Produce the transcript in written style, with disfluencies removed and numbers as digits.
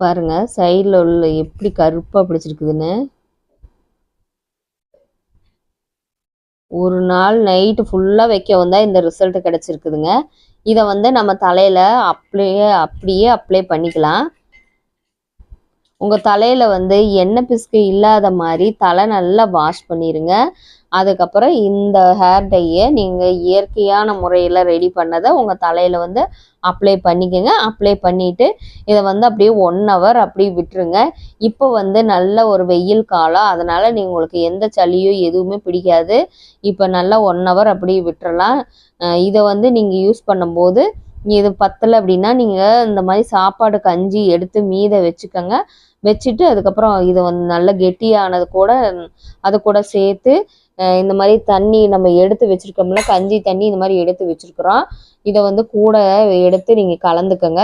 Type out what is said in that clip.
பாருங்க சைடில் உள்ள எப்படி கருப்பாக பிடிச்சிருக்குதுன்னு. ஒரு நாள் நைட்டு ஃபுல்லாக வைக்கவும் தான் இந்த ரிசல்ட் கிடச்சிருக்குதுங்க. இதை வந்து நம்ம தலையில் அப்படியே அப்ளை பண்ணிக்கலாம். உங்கள் தலையில் வந்து எண்ணெய் பிசுக்கு இல்லாத மாதிரி தலை நல்லா வாஷ் பண்ணிடுங்க. அதுக்கப்புறம் இந்த ஹேர் டையை நீங்கள் இயற்கையான முறையில் ரெடி பண்ணதை உங்கள் தலையில் வந்து அப்ளை பண்ணிக்கோங்க. அப்ளை பண்ணிவிட்டு இதை வந்து அப்படியே 1 hour அப்படியே விட்டுருங்க. இப்போ வந்து நல்ல ஒரு வெயில் காலம், அதனால் உங்களுக்கு எந்த சளியோ எதுவுமே பிடிக்காது. இப்போ நல்லா 1 hour அப்படியே விட்டுறலாம். இதை வந்து நீங்கள் யூஸ் பண்ணும்போது இது பத்தலை அப்படின்னா நீங்கள் இந்த மாதிரி சாப்பாடு கஞ்சி எடுத்து மீத வச்சுக்கோங்க. வச்சுட்டு அதுக்கப்புறம் இதை வந்து நல்லா கெட்டியானது கூட அது கூட சேர்த்து இந்த மாதிரி தண்ணி நம்ம எடுத்து வச்சுருக்கோம்ல, கஞ்சி தண்ணி இந்த மாதிரி எடுத்து வச்சுருக்குறோம். இதை வந்து கூட எடுத்து நீங்கள் கலந்துக்கங்க.